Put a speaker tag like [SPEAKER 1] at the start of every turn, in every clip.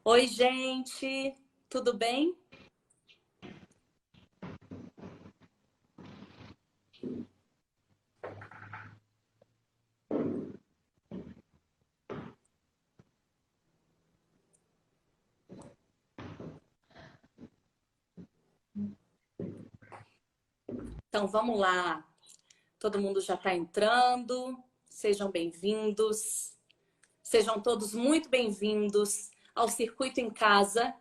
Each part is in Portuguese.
[SPEAKER 1] Oi, gente, tudo bem? Então vamos lá. Todo mundo já está entrando. Sejam bem-vindos. Sejam todos muito bem-vindos ao Circuito em Casa,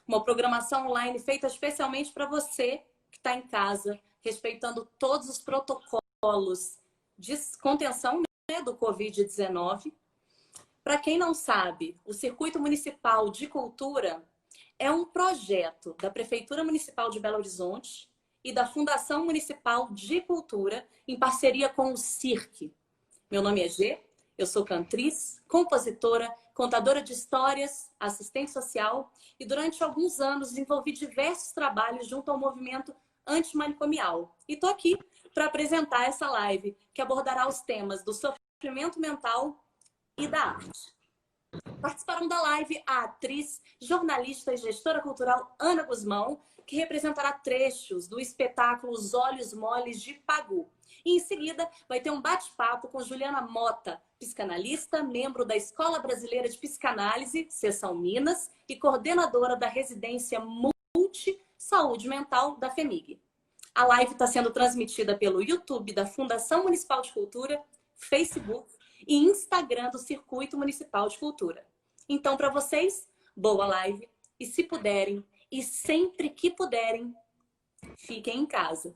[SPEAKER 1] uma programação online feita especialmente para você que está em casa, respeitando todos os protocolos de contenção, né, do Covid-19. Para quem não sabe, o Circuito Municipal de Cultura é um projeto da Prefeitura Municipal de Belo Horizonte e da Fundação Municipal de Cultura, em parceria com o CIRC. Meu nome é Gê, eu sou cantriz, compositora, contadora de histórias, assistente social e durante alguns anos desenvolvi diversos trabalhos junto ao movimento antimanicomial. E estou aqui para apresentar essa live que abordará os temas do sofrimento mental e da arte. Participaram da live a atriz, jornalista e gestora cultural Ana Guzmão, que representará trechos do espetáculo Os Olhos Moles de Pagu. E em seguida vai ter um bate-papo com Juliana Mota, psicanalista, membro da Escola Brasileira de Psicanálise, Seção Minas, e coordenadora da residência Multi Saúde Mental da FEMIG. A live está sendo transmitida pelo YouTube da Fundação Municipal de Cultura, Facebook e Instagram do Circuito Municipal de Cultura. Então, para vocês, boa live. E se puderem, e sempre que puderem, fiquem em casa.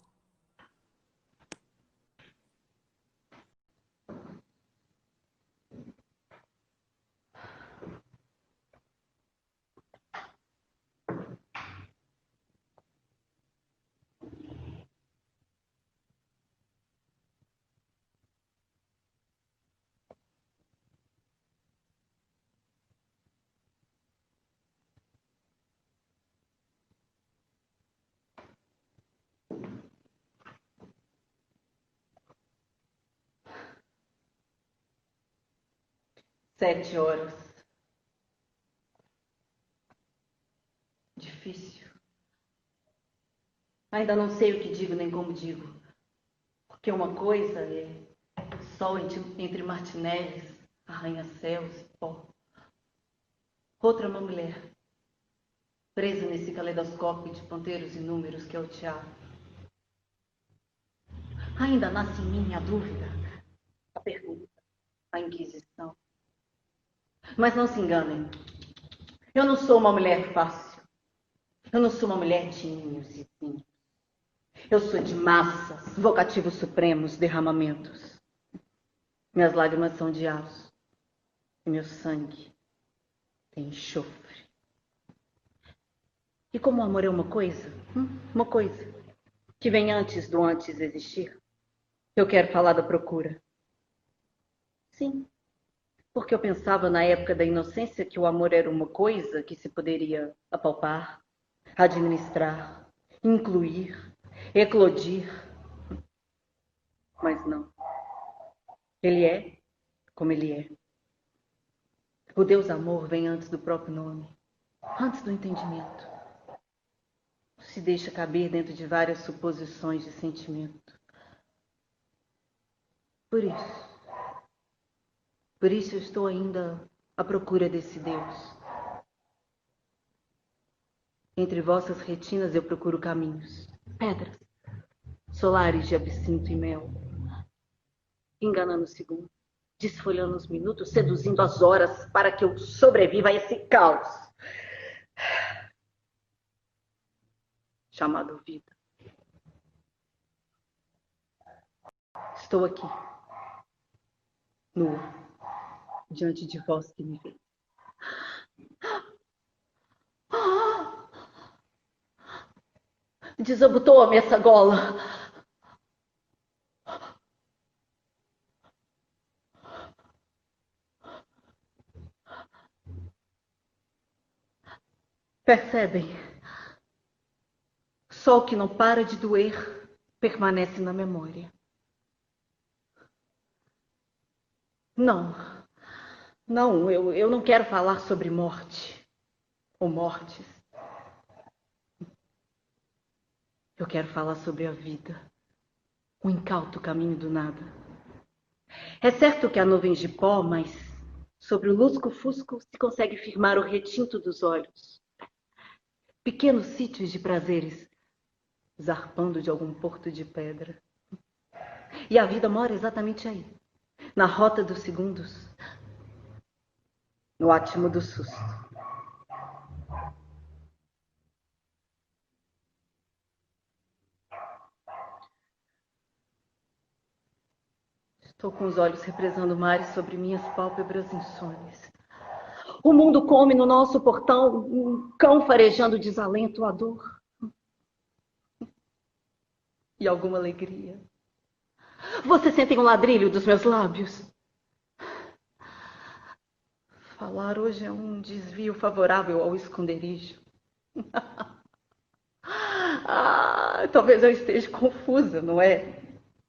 [SPEAKER 2] Sete horas. Difícil. Ainda não sei o que digo nem como digo. Porque uma coisa é sol entre martinéis, arranha-céus e pó. Outra é uma mulher, presa nesse caleidoscópio de ponteiros e números que é o teatro. Ainda nasce em mim a dúvida, a pergunta, a inquisição. Mas não se enganem. Eu não sou uma mulher fácil. Eu não sou uma mulher de ninhos e vinhos. Eu sou de massas, vocativos supremos, derramamentos. Minhas lágrimas são de aço e meu sangue tem enxofre. E como o amor é uma coisa que vem antes do antes existir, eu quero falar da procura. Sim, porque eu pensava na época da inocência que o amor era uma coisa que se poderia apalpar, administrar, incluir, eclodir. Mas não. Ele é como ele é. O Deus amor vem antes do próprio nome, antes do entendimento. Se deixa caber dentro de várias suposições de sentimento. Por isso eu estou ainda à procura desse Deus. Entre vossas retinas eu procuro caminhos, pedras, solares de absinto e mel, enganando o segundo, desfolhando os minutos, seduzindo as horas para que eu sobreviva a esse caos chamado vida. Estou aqui, nua, diante de vós que me vê. Desabotoa-me essa gola. Percebem? Só o que não para de doer permanece na memória. Não, eu não quero falar sobre morte. ou mortes. Eu quero falar sobre a vida, o incauto caminho do nada. É certo que há nuvens de pó, mas sobre o lusco-fusco se consegue firmar o retinto dos olhos. Pequenos sítios de prazeres, zarpando de algum porto de pedra. E a vida mora exatamente aí, na rota dos segundos, no átimo do susto. Estou com os olhos represando mares sobre minhas pálpebras insones. O mundo come no nosso portão um cão farejando desalento, a dor e alguma alegria. Você sente um ladrilho dos meus lábios? Falar hoje é um desvio favorável ao esconderijo. Talvez eu esteja confusa, não é?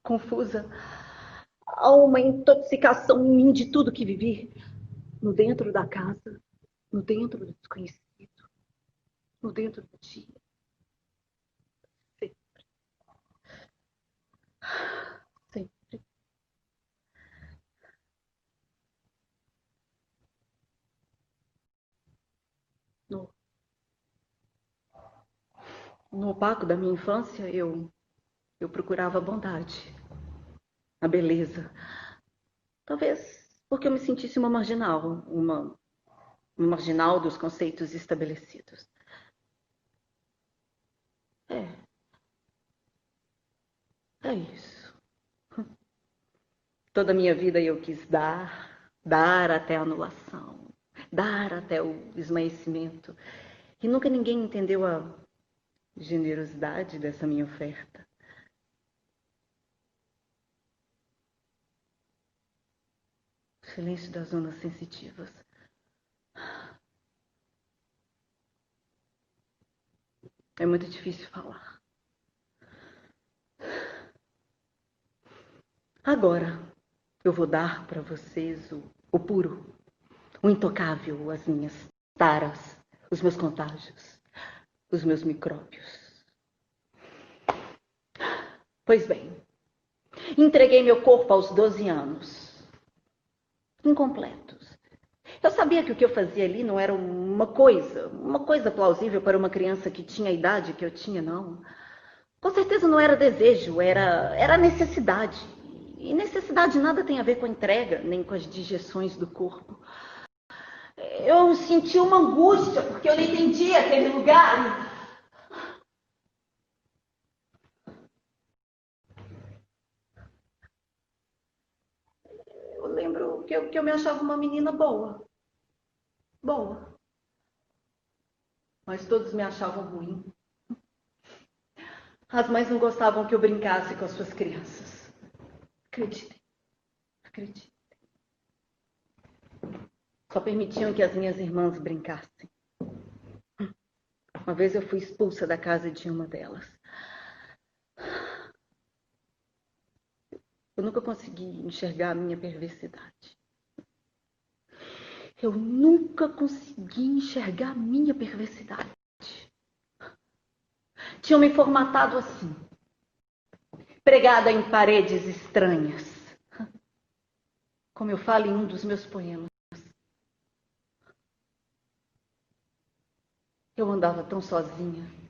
[SPEAKER 2] Confusa. Há uma intoxicação em mim de tudo que vivi. No dentro da casa, no dentro do desconhecido, no dentro do dia. Sempre. Sempre. No, no opaco da minha infância, eu procurava a bondade, a beleza. Talvez porque eu me sentisse uma marginal, uma marginal dos conceitos estabelecidos. É, é isso. Toda a minha vida eu quis dar até a anulação, dar até o esmaecimento. E nunca ninguém entendeu a generosidade dessa minha oferta. O silêncio das zonas sensitivas. É muito difícil falar. Agora, eu vou dar para vocês o puro, o intocável, as minhas taras, os meus contágios, os meus micróbios. Pois bem, entreguei meu corpo aos 12 anos, incompletos. Eu sabia que o que eu fazia ali não era uma coisa plausível para uma criança que tinha a idade que eu tinha, não. Com certeza não era desejo, era necessidade. E necessidade nada tem a ver com a entrega, nem com as dijeções do corpo. Eu senti uma angústia, porque eu não entendia aquele lugar. Eu lembro que eu me achava uma menina boa. Boa. Mas todos me achavam ruim. As mães não gostavam que eu brincasse com as suas crianças. Acreditem. Acreditem. Só permitiam que as minhas irmãs brincassem. Uma vez eu fui expulsa da casa de uma delas. Eu nunca consegui enxergar a minha perversidade. Eu nunca consegui enxergar a minha perversidade. Tinham me formatado assim, pregada em paredes estranhas. Como eu falo em um dos meus poemas. Eu andava tão sozinha.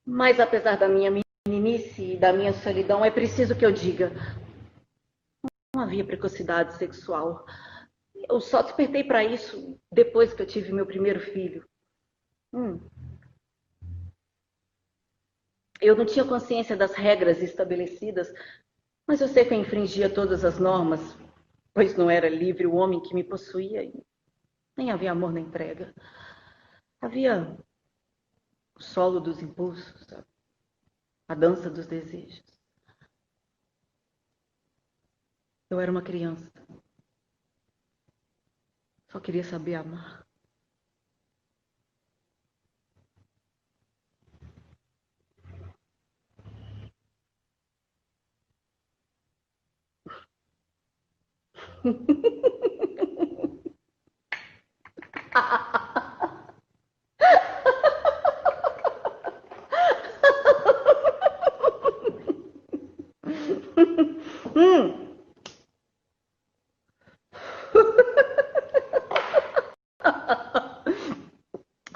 [SPEAKER 2] Mas apesar da minha meninice e da minha solidão, é preciso que eu diga, não havia precocidade sexual. Eu só despertei para isso depois que eu tive meu primeiro filho. Eu não tinha consciência das regras estabelecidas, mas eu sei que eu infringia todas as normas, pois não era livre o homem que me possuía e nem havia amor na entrega. Havia o solo dos impulsos, a dança dos desejos. Eu era uma criança. Só queria saber amar. Hum.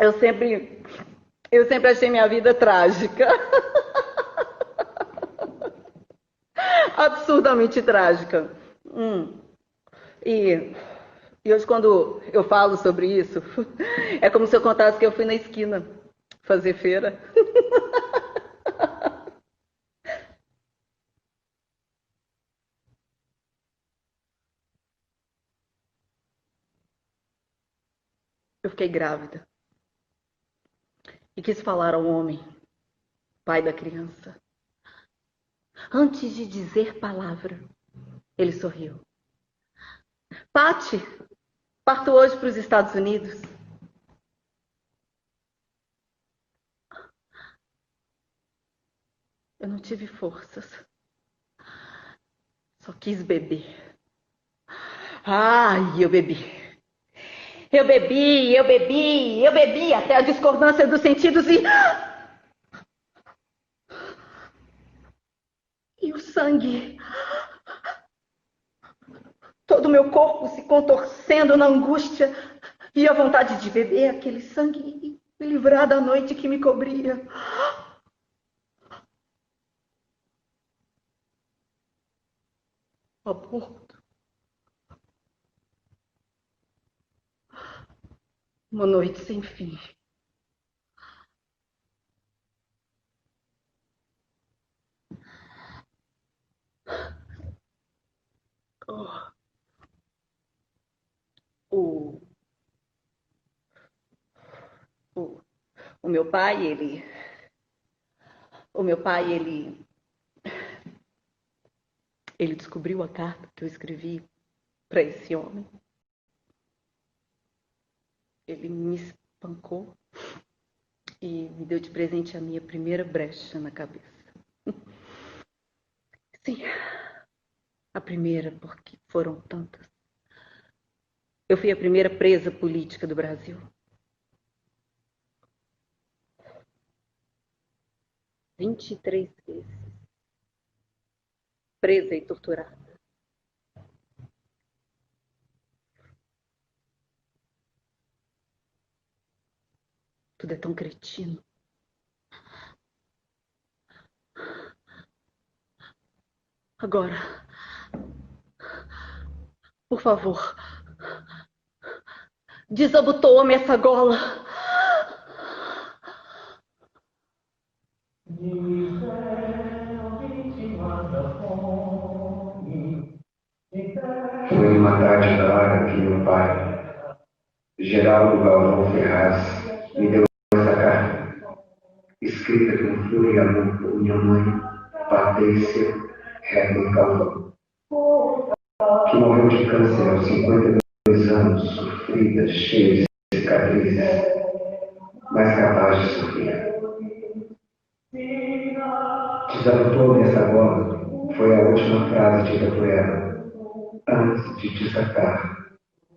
[SPEAKER 2] Eu sempre achei minha vida trágica. Absurdamente trágica. E, e hoje, quando eu falo sobre isso, é como se eu contasse que eu fui na esquina fazer feira. Eu fiquei grávida e quis falar ao homem, pai da criança. Antes de dizer palavra, ele sorriu. Pati, parto hoje para os Estados Unidos. Eu não tive forças. Só quis beber. Ai, eu bebi. Eu bebi, eu bebi, eu bebi até a discordância dos sentidos e o sangue. Todo o meu corpo se contorcendo na angústia e a vontade de beber aquele sangue e me livrar da noite que me cobria. Aborto. Uma noite sem fim. Oh. O, o, o meu pai, ele descobriu a carta que eu escrevi para esse homem. Ele me espancou e me deu de presente a minha primeira brecha na cabeça. Sim, a primeira, porque foram tantas. Eu fui a primeira presa política do Brasil. 23 vezes. Presa e torturada. Tudo é tão cretino. Agora, por favor, desabotoa-me essa gola.
[SPEAKER 3] Foi uma tarde clara que meu pai, Geraldo Galvão Ferraz, me deu essa carta, escrita com flor e amor por minha mãe, Patrícia Herman Galvão, que morreu de câncer aos 52 anos, sofrida, cheia de cicatrizes, mas capaz de sofrer. Desabotou-me essa gola, foi a última frase dita por ela, antes de desatar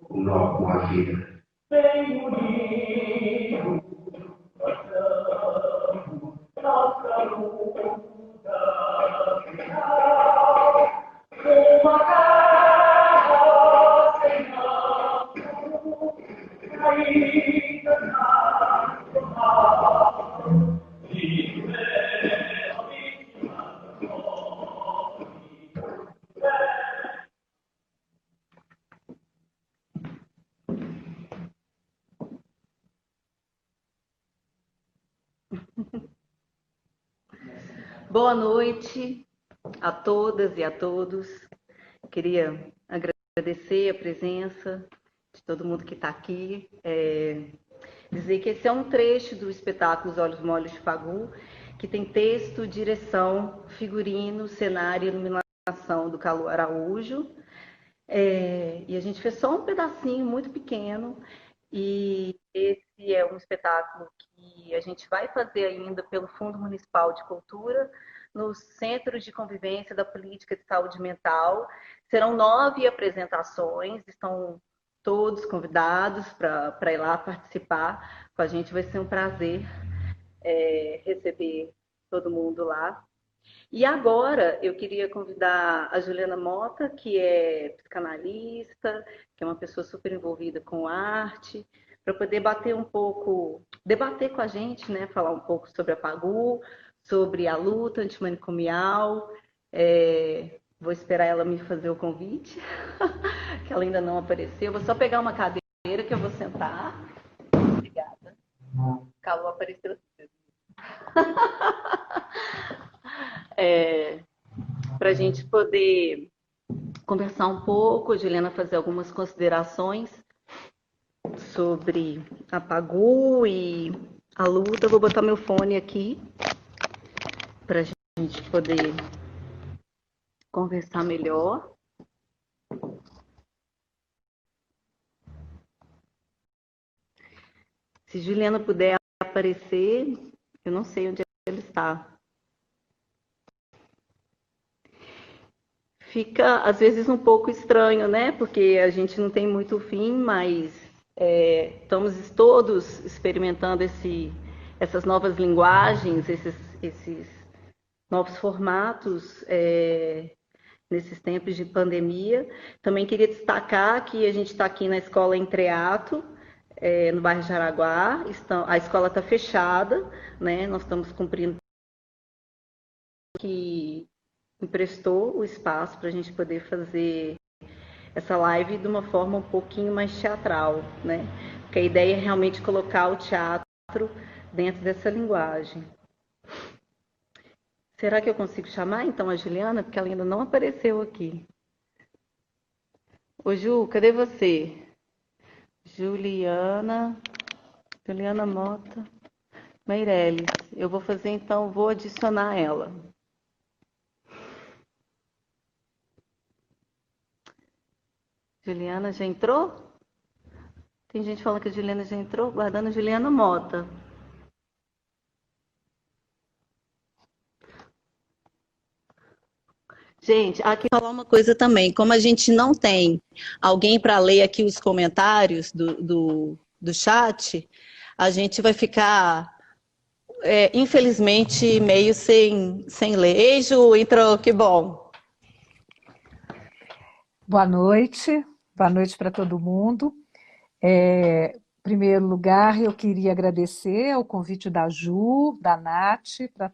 [SPEAKER 3] o nó com a vida.
[SPEAKER 2] Boa noite a todas e a todos. Queria agradecer a presença de todo mundo que está aqui. Dizer que esse é um trecho do espetáculo Os Olhos Moles de Fagu, que tem texto, direção, figurino, cenário e iluminação do Calu Araújo. E a gente fez só um pedacinho muito pequeno, e esse é um espetáculo que a gente vai fazer ainda pelo Fundo Municipal de Cultura, no Centro de Convivência da Política de Saúde Mental. Serão 9 apresentações, estão todos convidados para ir lá participar com a gente. Vai ser um prazer receber todo mundo lá. E agora eu queria convidar a Juliana Mota, que é psicanalista, que é uma pessoa super envolvida com arte, para poder debater com a gente, né? Falar um pouco sobre a PAGU, sobre a luta antimanicomial. Vou esperar ela me fazer o convite, que ela ainda não apareceu. Vou só pegar uma cadeira que eu vou sentar. Obrigada. Calou, apareceu. Para a gente poder conversar um pouco, a Juliana fazer algumas considerações sobre a PAGU e a luta. Eu vou botar meu fone aqui para a gente poder conversar melhor. Se Juliana puder aparecer, eu não sei onde ela está. Fica, às vezes, um pouco estranho, né? Porque a gente não tem muito fim, mas estamos todos experimentando essas novas linguagens, esses novos formatos nesses tempos de pandemia. Também queria destacar que a gente está aqui na Escola Entreato, no bairro Jaraguá. A escola está fechada, né? Nós estamos cumprindo que emprestou o espaço para a gente poder fazer essa live de uma forma um pouquinho mais teatral, né? Porque a ideia é realmente colocar o teatro dentro dessa linguagem. Será que eu consigo chamar, então, a Juliana? Porque ela ainda não apareceu aqui. Ô, Ju, cadê você? Juliana Mota Meirelles. Eu vou fazer, então, vou adicionar ela. Juliana já entrou? Tem gente falando que a Juliana já entrou, guardando a Juliana Mota. Gente, aqui falar uma coisa também. Como a gente não tem alguém para ler aqui os comentários do chat, a gente vai ficar, infelizmente, meio sem ler. Ei, Ju, entrou, que bom.
[SPEAKER 4] Boa noite para todo mundo. Em primeiro lugar, eu queria agradecer o convite da Ju, da Nath, para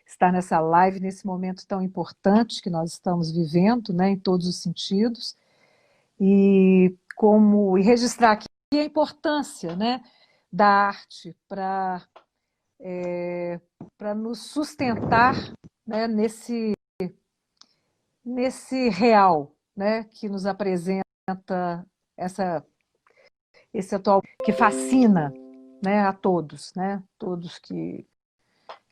[SPEAKER 4] estar nessa live, nesse momento tão importante que nós estamos vivendo, né, em todos os sentidos, e registrar aqui a importância, né, da arte para nos sustentar, né, nesse real, né, que nos apresenta esse atual, que fascina, né, a todos, né, todos que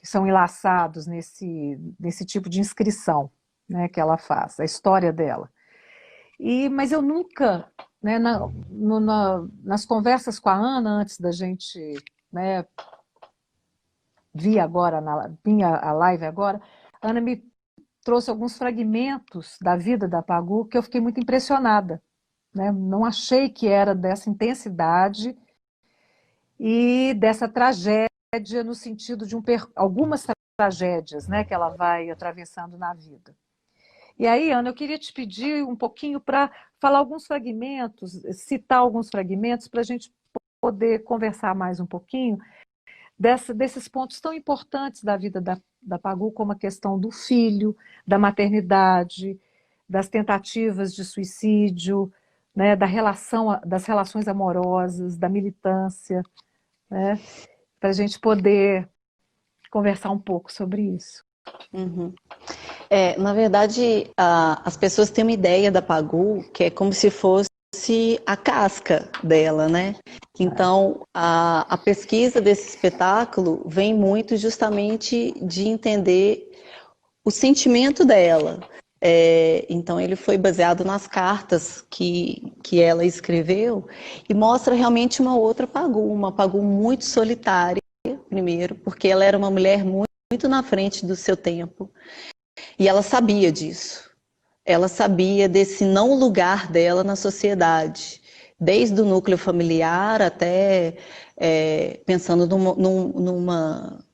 [SPEAKER 4] são enlaçados nesse tipo de inscrição, né, que ela faz, a história dela. Mas eu nunca, né, nas conversas com a Ana, antes da gente, né, vir agora, vinha a live agora, a Ana me trouxe alguns fragmentos da vida da PAGU que eu fiquei muito impressionada, né? Não achei que era dessa intensidade e dessa tragédia no sentido de algumas tragédias, né, que ela vai atravessando na vida. E aí, Ana, eu queria te pedir um pouquinho para falar alguns fragmentos, citar alguns fragmentos para a gente poder conversar mais um pouquinho desses pontos tão importantes da vida da PAGU, como a questão do filho, da maternidade, das tentativas de suicídio, né, das relações amorosas, da militância, né, para a gente poder conversar um pouco sobre isso.
[SPEAKER 2] Uhum. Na verdade, as pessoas têm uma ideia da PAGU que é como se fosse a casca dela, né? Então, a pesquisa desse espetáculo vem muito justamente de entender o sentimento dela. Então, ele foi baseado nas cartas que ela escreveu e mostra realmente uma outra PAGU, uma PAGU muito solitária, primeiro, porque ela era uma mulher muito
[SPEAKER 5] muito na frente do seu tempo. E ela sabia disso. Ela sabia desse não lugar dela na sociedade, desde o núcleo familiar até pensando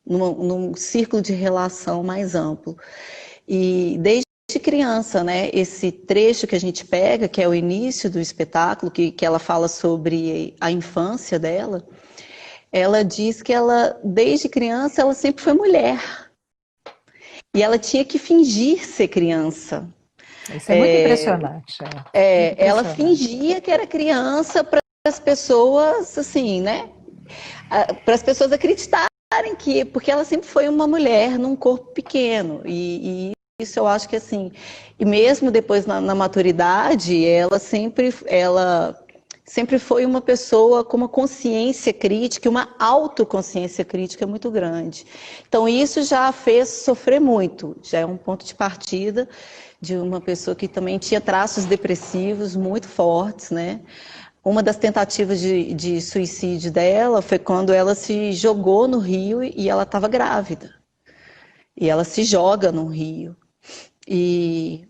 [SPEAKER 5] num círculo de relação mais amplo. E desde criança, né, esse trecho que a gente pega, que é o início do espetáculo, que ela fala sobre a infância dela, ela diz que ela, desde criança, ela sempre foi mulher. E ela tinha que fingir ser criança.
[SPEAKER 4] Isso é muito impressionante. Muito
[SPEAKER 5] Ela
[SPEAKER 4] impressionante.
[SPEAKER 5] fingia que era criança para as pessoas, assim, né? Para as pessoas acreditarem que, porque ela sempre foi uma mulher num corpo pequeno. E isso eu acho que, assim, e mesmo depois na maturidade, ela sempre foi uma pessoa com uma consciência crítica, uma autoconsciência crítica muito grande. Então isso já a fez sofrer muito, já é um ponto de partida de uma pessoa que também tinha traços depressivos muito fortes, né? Uma das tentativas de suicídio dela foi quando ela se jogou no rio e ela estava grávida. E ela se joga no rio. E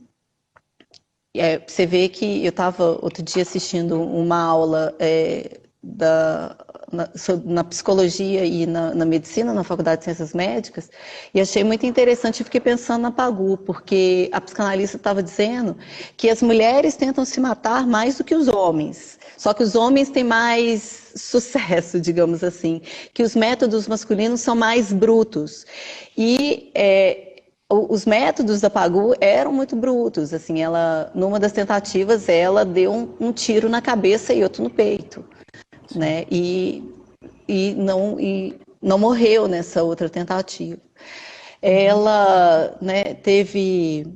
[SPEAKER 5] você vê que eu estava outro dia assistindo uma aula na psicologia e na medicina, na Faculdade de Ciências Médicas, e achei muito interessante, eu fiquei pensando na Pagu, porque a psicanalista estava dizendo que as mulheres tentam se matar mais do que os homens, só que os homens têm mais sucesso, digamos assim, que os métodos masculinos são mais brutos. E os métodos da Pagu eram muito brutos, assim, ela, numa das tentativas, ela deu um tiro na cabeça e outro no peito, né, e não morreu nessa outra tentativa. Ela, né, teve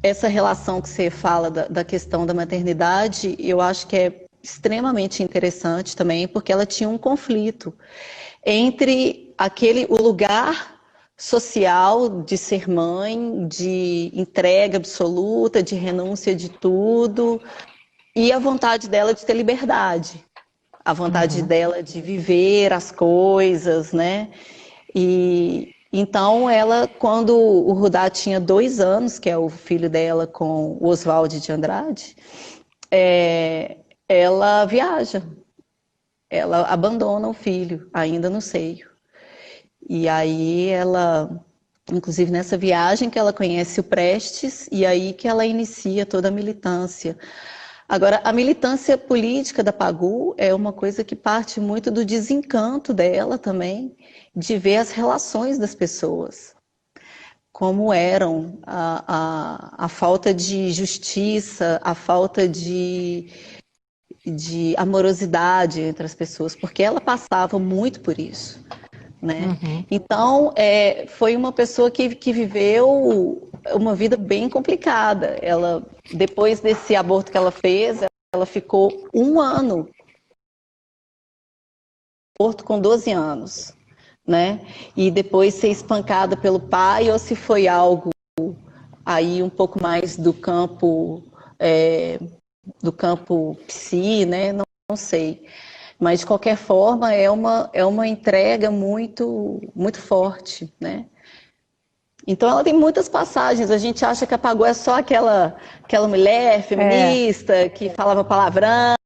[SPEAKER 5] essa relação que você fala da questão da maternidade, eu acho que é extremamente interessante também, porque ela tinha um conflito entre o lugar social de ser mãe, de entrega absoluta, de renúncia de tudo, e a vontade dela de ter liberdade, a vontade dela de viver as coisas, né? E então ela, quando o Rudá tinha 2 anos, que é o filho dela com o Oswald de Andrade, ela viaja, ela abandona o filho ainda no seio. E aí ela, inclusive nessa viagem que ela conhece o Prestes, e aí que ela inicia toda a militância. Agora, a militância política da Pagu é uma coisa que parte muito do desencanto dela também, de ver as relações das pessoas, como eram a falta de justiça, a falta de amorosidade entre as pessoas, porque ela passava muito por isso. Né? Então, foi uma pessoa que viveu uma vida bem complicada. Ela, depois desse aborto que ela fez, ela ficou 1 ano aborto com 12 anos, né? E depois ser espancada pelo pai, ou se foi algo aí um pouco mais do campo psi, né? Não sei. Mas, de qualquer forma, é uma entrega muito, muito forte, né? Então, ela tem muitas passagens. A gente acha que a Pagu é só aquela mulher feminista que falava palavrão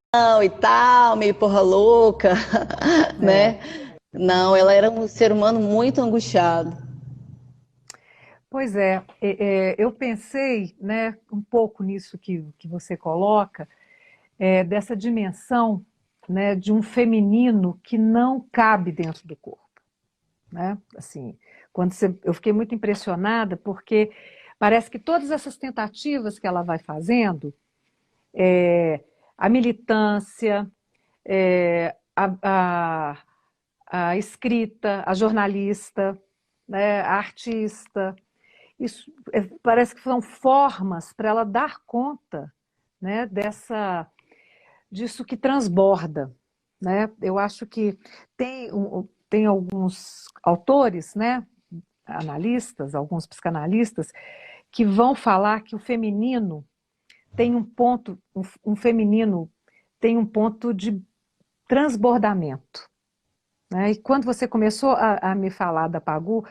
[SPEAKER 5] e tal, meio porra louca, né? Não, ela era um ser humano muito angustiado.
[SPEAKER 4] Pois é, eu pensei, né, um pouco nisso que você coloca, dessa dimensão, né, de um feminino que não cabe dentro do corpo, né? Assim, eu fiquei muito impressionada porque parece que todas essas tentativas que ela vai fazendo, a militância, a escrita, a jornalista, né, a artista, isso parece que são formas para ela dar conta, né, disso que transborda, né? Eu acho que tem alguns autores, né, analistas, alguns psicanalistas, que vão falar que o feminino tem um ponto, um feminino tem um ponto de transbordamento, né? E quando você começou a me falar da Pagu,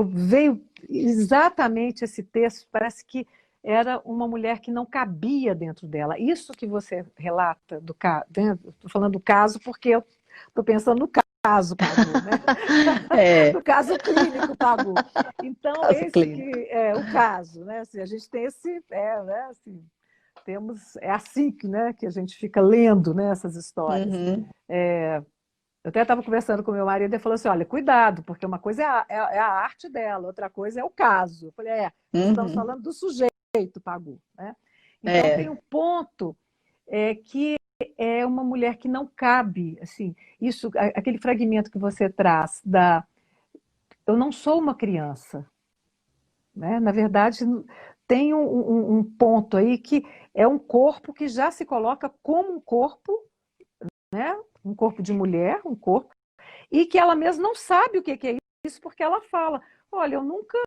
[SPEAKER 4] veio exatamente esse texto, parece que era uma mulher que não cabia dentro dela. Isso que você relata do caso, estou falando do caso porque eu estou pensando no caso, Pagu, né? No caso clínico, Pagu. Então,
[SPEAKER 5] Caso
[SPEAKER 4] esse
[SPEAKER 5] clínico.
[SPEAKER 4] que é o caso, né? Assim, a gente tem esse, né? Assim, é assim que, né, que a gente fica lendo, né, essas histórias.
[SPEAKER 5] Uhum.
[SPEAKER 4] Eu até estava conversando com meu marido e ele falou assim, olha, cuidado, porque uma coisa é a arte dela, outra coisa é o caso. Eu falei, nós estamos
[SPEAKER 5] Uhum.
[SPEAKER 4] falando do sujeito, Pagu, né? Então tem
[SPEAKER 5] É,
[SPEAKER 4] um ponto que é uma mulher que não cabe, assim, isso, aquele fragmento que você traz eu não sou uma criança, né? Na verdade, tem um ponto aí que é um corpo que já se coloca como um corpo, né? Um corpo de mulher, um corpo, e que ela mesma não sabe o que é isso, porque ela fala, olha, eu nunca,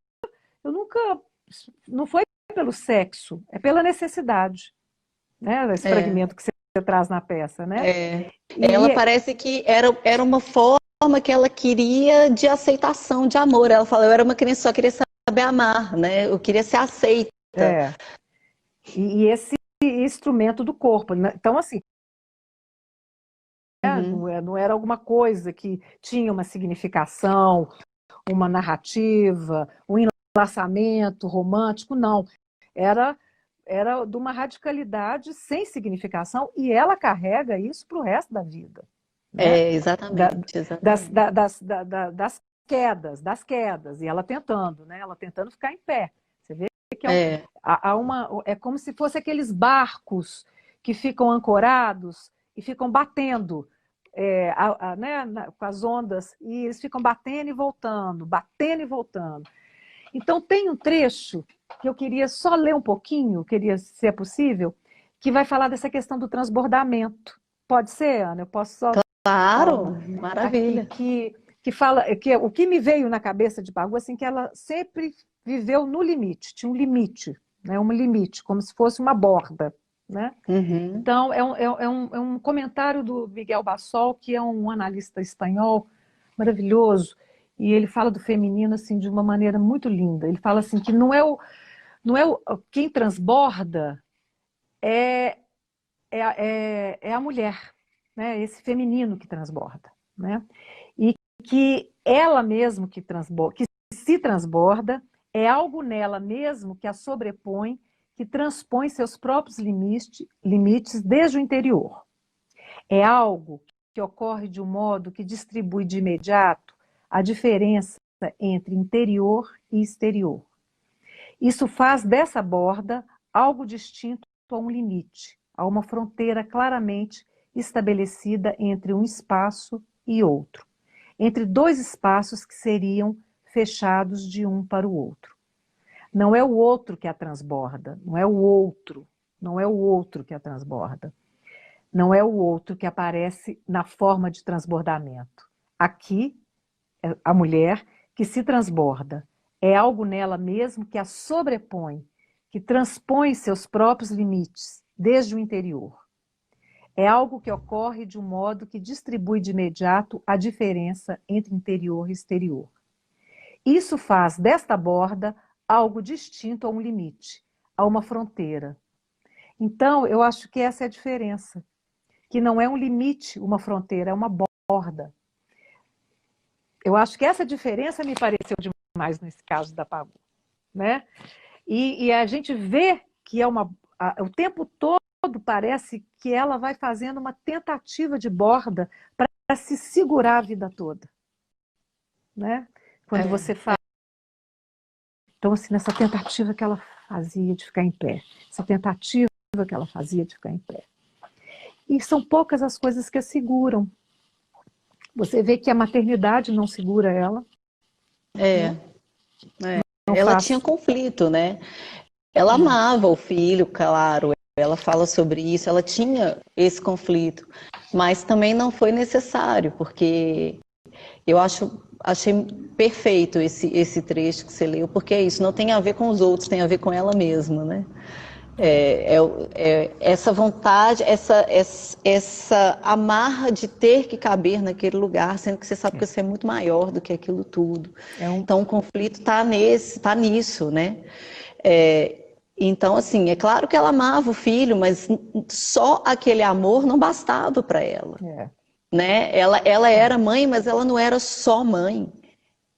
[SPEAKER 4] não foi pelo sexo, é pela necessidade, né? Esse
[SPEAKER 5] é,
[SPEAKER 4] fragmento que você traz na peça, né?
[SPEAKER 5] é. Ela
[SPEAKER 4] E
[SPEAKER 5] parece que era uma forma que ela queria de aceitação, de amor. Ela falou, eu era uma criança, só queria saber amar, né? Eu queria ser aceita.
[SPEAKER 4] é, e esse instrumento do corpo, né? Então assim,
[SPEAKER 5] Uhum.
[SPEAKER 4] não era alguma coisa que tinha uma significação, uma narrativa, um enlaçamento romântico, não. Era, era de uma radicalidade sem significação e ela carrega isso para o resto da vida, né?
[SPEAKER 5] É,
[SPEAKER 4] Da-
[SPEAKER 5] exatamente,
[SPEAKER 4] das,
[SPEAKER 5] exatamente.
[SPEAKER 4] da- das quedas, e ela tentando, né? Ela tentando ficar em pé. Você vê que
[SPEAKER 5] É,
[SPEAKER 4] é como se fosse aqueles barcos que ficam ancorados e ficam batendo né, com as ondas, e eles ficam batendo e voltando, batendo e voltando. Então, tem um trecho que eu queria só ler um pouquinho, queria, se é possível, que vai falar dessa questão do transbordamento. Pode ser, Ana? Eu posso só
[SPEAKER 5] claro,
[SPEAKER 4] aqui
[SPEAKER 5] maravilha.
[SPEAKER 4] que fala que o que me veio na cabeça de Pagu assim que ela sempre viveu no limite, tinha um limite, né, um limite, como se fosse uma borda, né?
[SPEAKER 5] Uhum.
[SPEAKER 4] Então é um comentário do Miguel Bassol, que é um analista espanhol maravilhoso, e ele fala do feminino assim de uma maneira muito linda. Ele fala assim que não é quem transborda é é a mulher, né? Esse feminino que transborda, né? E que ela mesmo que transborda, que se transborda, é algo nela mesmo que a sobrepõe, que transpõe seus próprios limites desde o interior. É algo que ocorre de um modo que distribui de imediato a diferença entre interior e exterior. Isso faz dessa borda algo distinto a um limite, a uma fronteira claramente estabelecida entre um espaço e outro, entre dois espaços que seriam fechados de um para o outro. Não é o outro que a transborda, não é o outro, não é o outro que a transborda, não é o outro que aparece na forma de transbordamento. Aqui, a mulher que se transborda é algo nela mesmo que a sobrepõe, que transpõe seus próprios limites desde o interior. É algo que ocorre de um modo que distribui de imediato a diferença entre interior e exterior. Isso faz desta borda algo distinto a um limite, a uma fronteira. Então, eu acho que essa é a diferença, que não é um limite, uma fronteira, é uma borda. Eu acho que essa diferença me pareceu demais nesse caso da Pagu, né? E a gente vê que o tempo todo parece que ela vai fazendo uma tentativa de borda para se segurar a vida toda, né? Quando
[SPEAKER 5] É,
[SPEAKER 4] você fala, então assim, nessa tentativa que ela fazia de ficar em pé, essa tentativa que ela fazia de ficar em pé. E são poucas as coisas que a seguram. Você vê que a maternidade não segura ela,
[SPEAKER 5] é,
[SPEAKER 4] né?
[SPEAKER 5] é.
[SPEAKER 4] Não
[SPEAKER 5] Ela tinha
[SPEAKER 4] faz.
[SPEAKER 5] conflito, né? Ela amava o filho, claro, ela fala sobre isso, ela tinha esse conflito, mas também não foi necessário, porque achei perfeito esse trecho que você leu, porque é isso, não tem a ver com os outros, tem a ver com ela mesma, né? Essa vontade, essa amarra de ter que caber naquele lugar, sendo que você sabe que você é muito maior do que aquilo tudo. Então o conflito está nisso, né? Então, assim, é claro que ela amava o filho, mas só aquele amor não bastava para ela, né? Ela era mãe, mas ela não era só mãe.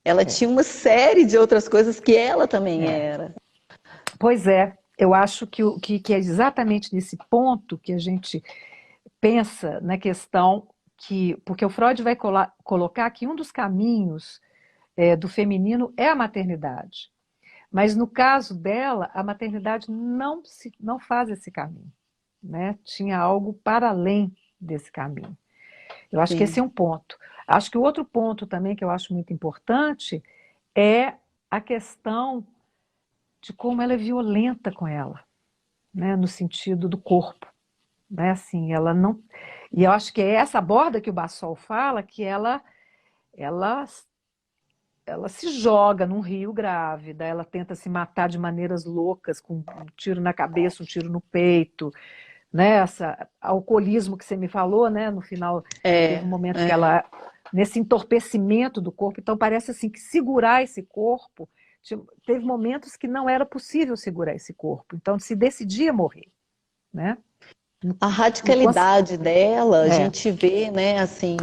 [SPEAKER 5] Ela tinha uma série de outras coisas que ela também era.
[SPEAKER 4] Pois é, eu acho que é exatamente nesse ponto que a gente pensa na questão porque o Freud vai colocar que um dos caminhos do feminino é a maternidade. Mas no caso dela, a maternidade não faz esse caminho, né? Tinha algo para além desse caminho. Eu acho que esse é um ponto. Acho que o outro ponto também que eu acho muito importante é a questão de como ela é violenta com ela, né? No sentido do corpo, né? Assim, ela não... E eu acho que é essa borda que o Bassol fala, que ela se joga num rio grávida, ela tenta se matar de maneiras loucas, com um tiro na cabeça, um tiro no peito, né? Essa alcoolismo que você me falou, né? No final, teve um momento que ela, nesse entorpecimento do corpo, então parece assim que segurar esse corpo, teve momentos que não era possível segurar esse corpo, então se decidia morrer, né?
[SPEAKER 5] A radicalidade dela, a gente vê, né, assim,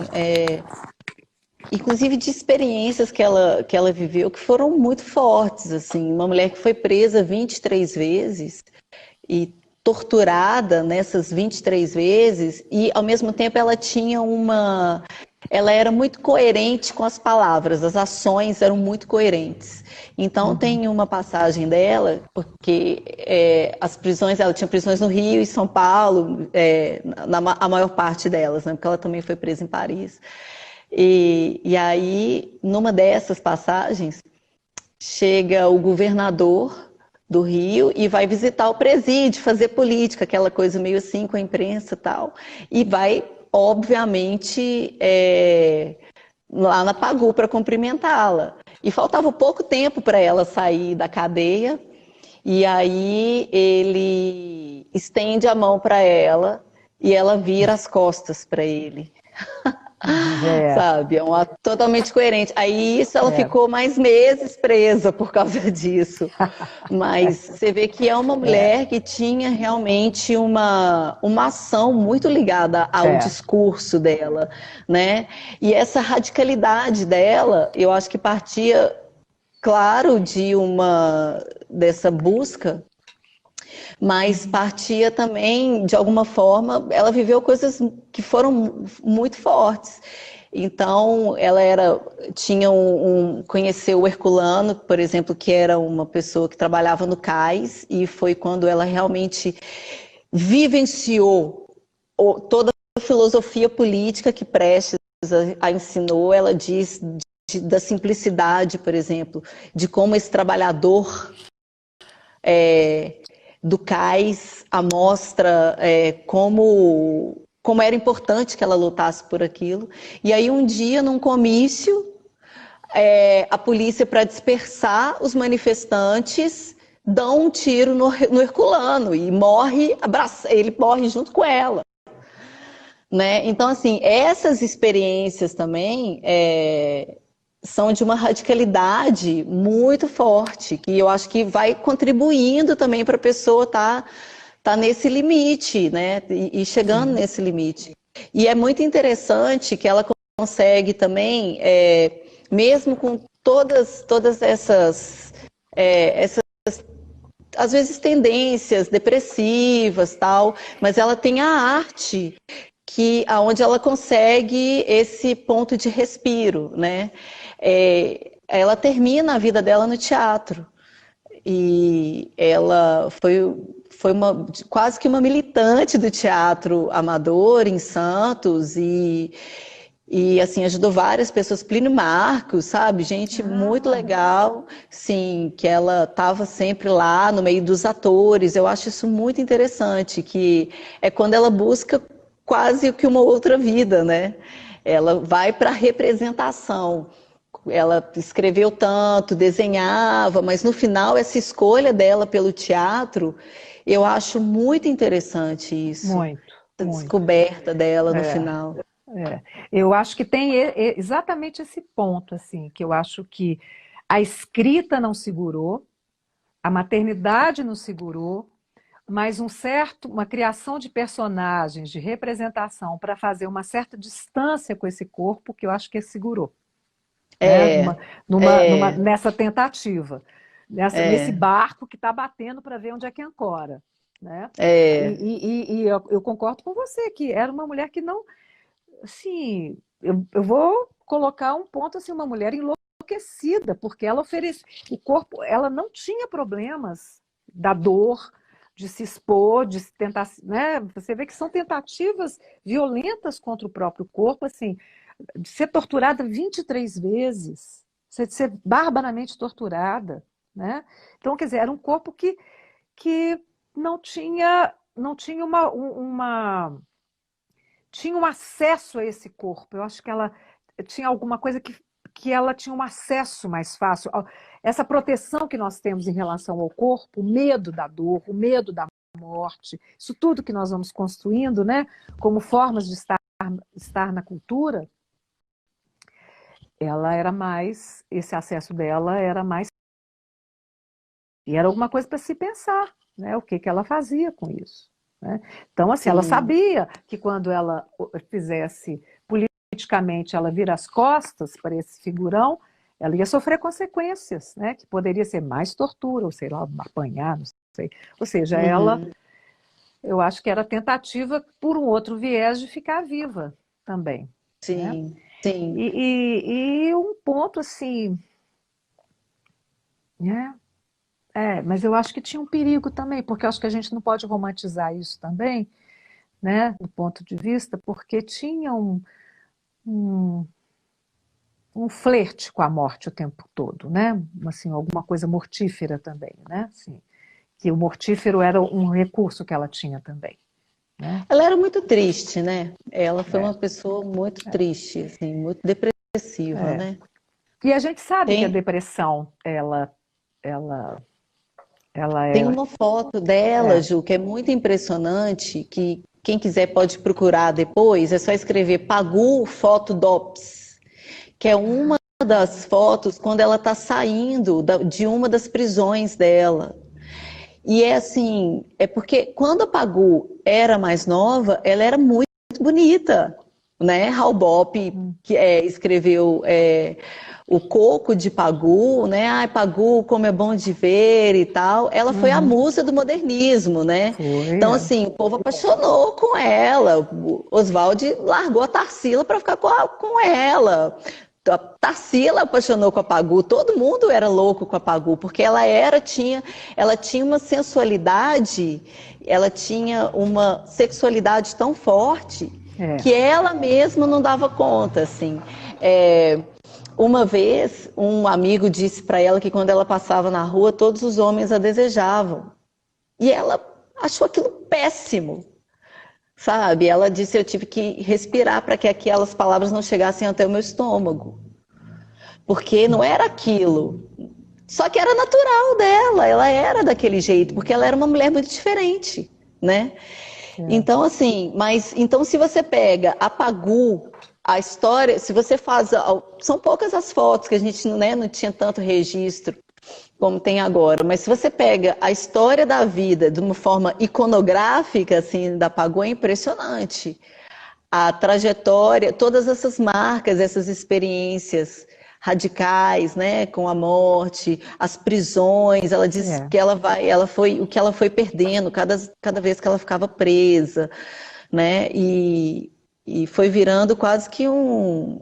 [SPEAKER 5] inclusive de experiências que ela viveu que foram muito fortes, assim, uma mulher que foi presa 23 vezes e torturada nessas 23 vezes e ao mesmo tempo ela era muito coerente com as palavras, as ações eram muito coerentes. Então tem uma passagem dela, porque as prisões, ela tinha prisões no Rio e São Paulo, a maior parte delas, né, porque ela também foi presa em Paris. E aí, numa dessas passagens, chega o governador do Rio e vai visitar o presídio, fazer política, aquela coisa meio assim com a imprensa e tal, e vai, obviamente, lá na Pagu para cumprimentá-la. E faltava pouco tempo para ela sair da cadeia, e aí ele estende a mão para ela e ela vira as costas para ele. Sabe, é um ato totalmente coerente. Aí isso ela ficou mais meses presa por causa disso. Mas você vê que é uma mulher que tinha realmente uma ação muito ligada ao discurso dela, né? E essa radicalidade dela, eu acho que partia, claro, dessa busca, mas partia também, de alguma forma, ela viveu coisas que foram muito fortes. Então, ela conheceu o Herculano, por exemplo, que era uma pessoa que trabalhava no cais, e foi quando ela realmente vivenciou toda a filosofia política que Prestes a ensinou. Ela diz da simplicidade, por exemplo, de como esse trabalhador do cais mostra como era importante que ela lutasse por aquilo. E aí um dia, num comício, a polícia, para dispersar os manifestantes, dá um tiro no Herculano e ele morre junto com ela. Né? Então, assim, essas experiências também são de uma radicalidade muito forte, que eu acho que vai contribuindo também para a pessoa tá nesse limite, né? E chegando nesse limite. E é muito interessante que ela consegue também, mesmo com todas essas, às vezes, tendências depressivas, tal, mas ela tem a arte aonde ela consegue esse ponto de respiro, né? Ela termina a vida dela no teatro e ela foi quase que uma militante do teatro amador em Santos e assim, ajudou várias pessoas, Plínio Marcos, sabe? Gente muito legal, sim, que ela estava sempre lá no meio dos atores. Eu acho isso muito interessante, que é quando ela busca quase que uma outra vida, né? Ela vai para a representação, ela escreveu tanto, desenhava, mas no final essa escolha dela pelo teatro, eu acho muito interessante isso,
[SPEAKER 4] Muito,
[SPEAKER 5] essa
[SPEAKER 4] muito.
[SPEAKER 5] descoberta dela no
[SPEAKER 4] É,
[SPEAKER 5] final.
[SPEAKER 4] é. Eu acho que tem exatamente esse ponto, assim, que eu acho que a escrita não segurou, a maternidade não segurou, mas uma criação de personagens, de representação para fazer uma certa distância com esse corpo que eu acho que segurou, né?
[SPEAKER 5] É, é,
[SPEAKER 4] Nessa tentativa, nesse
[SPEAKER 5] é,
[SPEAKER 4] barco que está batendo para ver onde é que ancora, né?
[SPEAKER 5] é.
[SPEAKER 4] E eu concordo com você que era uma mulher que não, assim, eu vou colocar um ponto assim, uma mulher enlouquecida, porque ela oferece o corpo, ela não tinha problemas da dor, de se expor, de se tentar, né? Você vê que são tentativas violentas contra o próprio corpo, assim, de ser torturada 23 vezes, de ser barbaramente torturada, né? Então, quer dizer, era um corpo que não tinha tinha um acesso a esse corpo. Eu acho que ela tinha alguma coisa que ela tinha um acesso mais fácil. Essa proteção que nós temos em relação ao corpo, o medo da dor, o medo da morte, isso tudo que nós vamos construindo, né, como formas de estar na cultura, ela era mais, esse acesso dela era mais, e era alguma coisa para se pensar, né, o que ela fazia com isso, né? Então, assim, ela
[SPEAKER 5] Sim.
[SPEAKER 4] sabia que quando ela fizesse politicamente, ela vira as costas para esse figurão, ela ia sofrer consequências, né, que poderia ser mais tortura, ou sei lá, apanhar, não sei. Ou seja, ela,
[SPEAKER 5] Uhum.
[SPEAKER 4] eu acho que era tentativa por um outro viés de ficar viva também, né?
[SPEAKER 5] Sim, sim.
[SPEAKER 4] E um ponto assim, né? Mas eu acho que tinha um perigo também, porque eu acho que a gente não pode romantizar isso também, né, do ponto de vista, porque tinha um, um flerte com a morte o tempo todo, né? Assim, alguma coisa mortífera também, né? Assim, que o mortífero era um recurso que ela tinha também, né?
[SPEAKER 5] Ela era muito triste, né? Ela foi
[SPEAKER 4] É,
[SPEAKER 5] uma pessoa muito triste, assim, muito depressiva,
[SPEAKER 4] é.
[SPEAKER 5] né?
[SPEAKER 4] E a gente sabe que a
[SPEAKER 5] Tem,
[SPEAKER 4] depressão, ela, ela
[SPEAKER 5] tem
[SPEAKER 4] é,
[SPEAKER 5] uma foto dela,
[SPEAKER 4] é,
[SPEAKER 5] Ju, que é muito impressionante, que quem quiser pode procurar depois, é só escrever Pagu Foto Dops, que é uma das fotos quando ela está saindo de uma das prisões dela. E é assim, é porque quando a Pagu era mais nova, ela era muito bonita, né? Hal Bopp, que escreveu o Coco de Pagu, né? Ai, Pagu, como é bom de ver e tal. Ela foi a
[SPEAKER 4] uhum,
[SPEAKER 5] musa do modernismo, né?
[SPEAKER 4] foi,
[SPEAKER 5] Então, assim, o povo apaixonou com ela. O Oswald largou a Tarsila para ficar com ela. A Tarsila apaixonou com a Pagu, todo mundo era louco com a Pagu, porque ela tinha uma sensualidade, ela tinha uma sexualidade tão forte
[SPEAKER 4] é,
[SPEAKER 5] que ela mesma não dava conta, assim. É, uma vez, um amigo disse para ela que quando ela passava na rua, todos os homens a desejavam. E ela achou aquilo péssimo, sabe? Ela disse: eu tive que respirar para que aquelas palavras não chegassem até o meu estômago, porque não era aquilo. Só que era natural dela, ela era daquele jeito, porque ela era uma mulher muito diferente, né?
[SPEAKER 4] é,
[SPEAKER 5] Então, assim, mas então se você pega a Pagu, a história, se você faz. São poucas as fotos que a gente, né, não tinha tanto registro como tem agora, mas se você pega a história da vida de uma forma iconográfica, assim, da Pagu, é impressionante. A trajetória, todas essas marcas, essas experiências radicais, né, com a morte, as prisões, ela diz
[SPEAKER 4] é.
[SPEAKER 5] que ela foi o que ela foi perdendo cada vez que ela ficava presa, né, e foi virando quase que um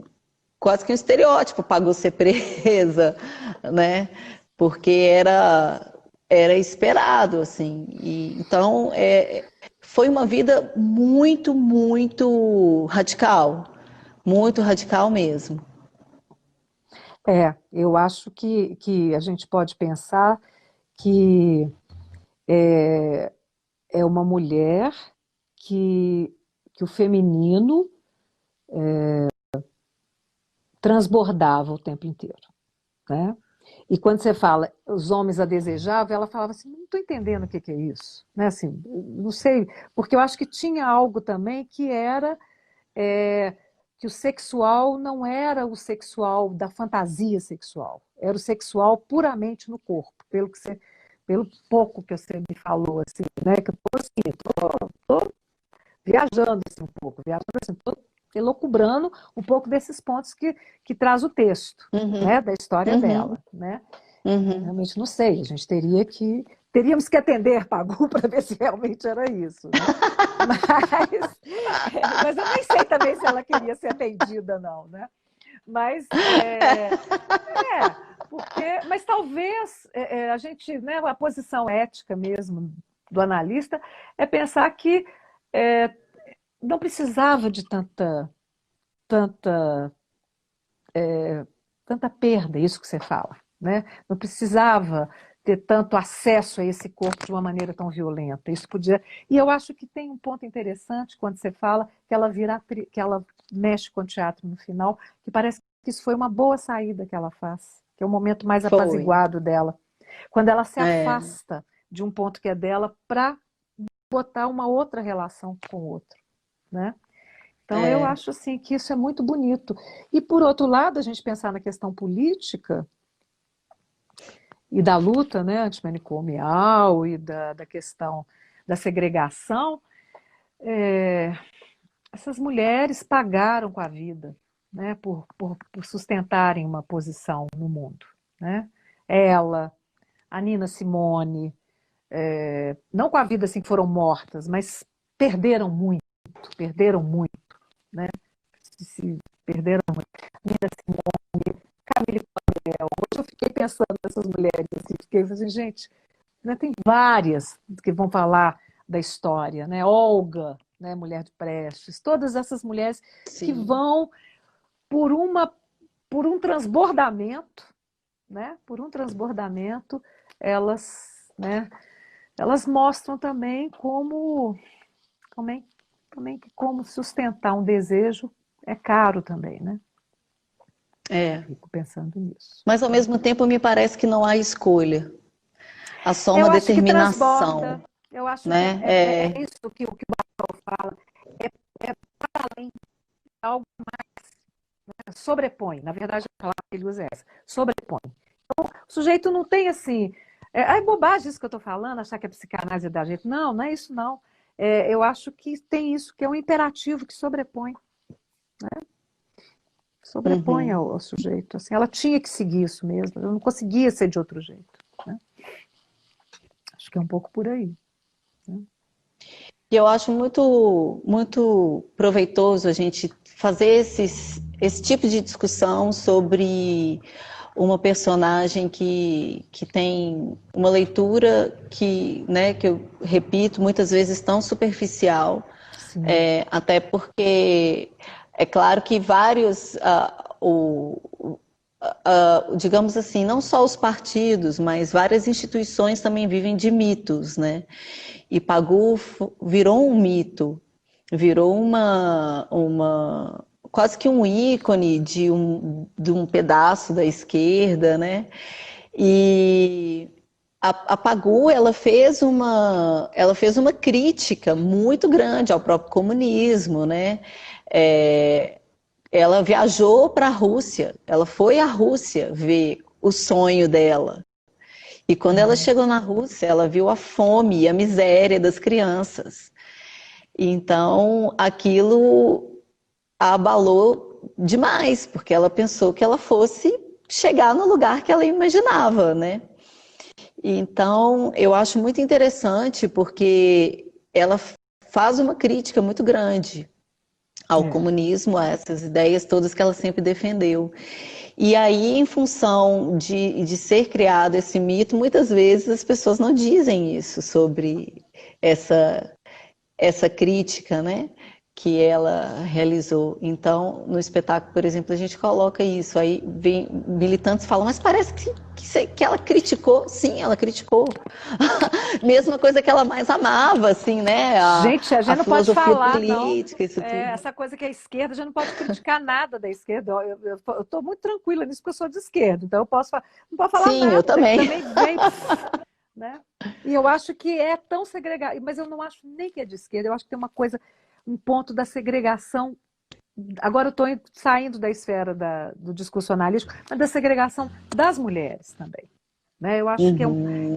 [SPEAKER 5] estereótipo, pagou ser presa, né, porque era esperado, assim, e então foi uma vida muito, muito radical mesmo.
[SPEAKER 4] Eu acho que a gente pode pensar que é uma mulher que, que o feminino transbordava o tempo inteiro, né? E quando você fala, os homens a desejavam, ela falava assim, não estou entendendo o que que é isso, né? Assim, não sei, porque eu acho que tinha algo também que era que o sexual não era o sexual da fantasia sexual, era o sexual puramente no corpo, pelo pouco que você me falou, assim, né? Que eu tô assim, tô viajando assim, um pouco, viajando assim, tô elocubrando um pouco desses pontos que traz o texto,
[SPEAKER 5] Uhum,
[SPEAKER 4] né? Da história
[SPEAKER 5] uhum,
[SPEAKER 4] dela, né?
[SPEAKER 5] uhum.
[SPEAKER 4] Realmente não sei, a gente teríamos que atender Pagu para ver se realmente era isso, né? Mas eu nem sei também se ela queria ser atendida, não, né? Mas, mas talvez a gente, né, a posição ética mesmo do analista é pensar que é, não precisava de tanta, tanta perda, isso que você fala, né? Não precisava ter tanto acesso a esse corpo de uma maneira tão violenta. Isso podia. E eu acho que tem um ponto interessante quando você fala que ela mexe com o teatro no final, que parece que isso foi uma boa saída que ela faz, que é o momento mais
[SPEAKER 5] Foi.
[SPEAKER 4] apaziguado dela, quando ela se
[SPEAKER 5] É,
[SPEAKER 4] afasta de um ponto que é dela para botar uma outra relação com o outro, né? Então, eu
[SPEAKER 5] é,
[SPEAKER 4] acho assim que isso é muito bonito. E, por outro lado, a gente pensar na questão política e da luta, né, antimanicomial e da questão da segregação, é, essas mulheres pagaram com a vida, né, por sustentarem uma posição no mundo, né? Ela, a Nina Simone, não com a vida assim que foram mortas, mas perderam muito, né? Se perderam muito. Nina Simone, Camille Claudel. Hoje eu fiquei pensando nessas mulheres, assim, fiquei assim, gente, né, tem várias que vão falar da história, né? Olga, né, Mulher de Prestes, todas essas mulheres que
[SPEAKER 5] sim.
[SPEAKER 4] vão por uma por um transbordamento, né? Por um transbordamento, elas, né, elas mostram também também, também que como sustentar um desejo é caro também, né?
[SPEAKER 5] É.
[SPEAKER 4] Fico pensando nisso.
[SPEAKER 5] Mas ao mesmo tempo me parece que não há escolha. Há só
[SPEAKER 4] Eu
[SPEAKER 5] uma
[SPEAKER 4] acho que transborda,
[SPEAKER 5] determinação,
[SPEAKER 4] eu acho que
[SPEAKER 5] né?
[SPEAKER 4] é isso que o Bartol fala, é para além de algo que sobrepõe, na verdade a palavra que ele usa é essa, sobrepõe. Então, o sujeito não tem assim, é bobagem isso que eu estou falando, achar que a psicanálise é da gente, não, não é isso não. Eu acho que tem isso, que é um imperativo que sobrepõe
[SPEAKER 5] Uhum.
[SPEAKER 4] ao sujeito, assim, ela tinha que seguir isso mesmo, eu não conseguia ser de outro jeito, né? Acho que é um pouco por aí. Né?
[SPEAKER 5] E eu acho muito, muito proveitoso a gente fazer esse tipo de discussão sobre uma personagem que tem uma leitura né, que eu repito, muitas vezes tão superficial,
[SPEAKER 4] Sim.
[SPEAKER 5] até porque é claro que vários, digamos assim, não só os partidos, mas várias instituições também vivem de mitos, né? E Pagu virou um mito, virou quase que um ícone de um pedaço da esquerda, né? E a Pagu, ela fez uma crítica muito grande ao próprio comunismo, né? É, ela viajou para a Rússia, ela foi à Rússia ver o sonho dela. E quando ela
[SPEAKER 4] Uhum.
[SPEAKER 5] chegou na Rússia, ela viu a fome e a miséria das crianças. Então, aquilo a abalou demais, porque ela pensou que ela fosse chegar no lugar que ela imaginava, né? Então, eu acho muito interessante porque ela faz uma crítica muito grande ao
[SPEAKER 4] É,
[SPEAKER 5] comunismo, a essas ideias todas que ela sempre defendeu. E aí, em função de ser criado esse mito, muitas vezes as pessoas não dizem isso sobre essa crítica, né? que ela realizou. Então, no espetáculo, por exemplo, a gente coloca isso. Aí vem, militantes falam, mas parece que ela criticou. Sim, ela criticou. Mesma coisa que ela mais amava, assim, né?
[SPEAKER 4] Gente, a gente não pode
[SPEAKER 5] filosofia
[SPEAKER 4] falar, não.
[SPEAKER 5] política, isso tudo.
[SPEAKER 4] Essa coisa que é esquerda, a gente não pode criticar nada da esquerda. Eu estou muito tranquila nisso, porque eu sou de esquerda, então eu posso, não posso falar
[SPEAKER 5] Sim,
[SPEAKER 4] nada.
[SPEAKER 5] eu também.
[SPEAKER 4] Também vem, né? E eu acho que é tão segregado, mas eu não acho nem que é de esquerda, eu acho que tem uma coisa, um ponto da segregação. Agora eu estou saindo da esfera do discurso analítico, mas da segregação das mulheres também. Né? Eu acho que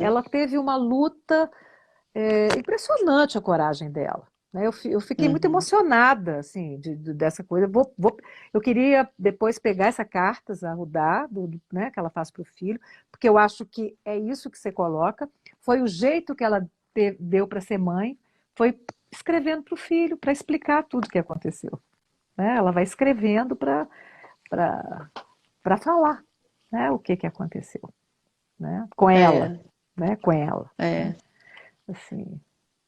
[SPEAKER 4] ela teve uma luta impressionante, a coragem dela. Né? Eu fiquei muito emocionada assim, dessa coisa. Eu queria depois pegar essa carta, Arrudá, né, que ela faz para o filho, porque eu acho que é isso que você coloca. Foi o jeito que ela deu para ser mãe, foi escrevendo para o filho, para explicar tudo o que aconteceu. Né? Ela vai escrevendo para falar, né, o que aconteceu, né, com ela. Né, com ela. Né? Assim.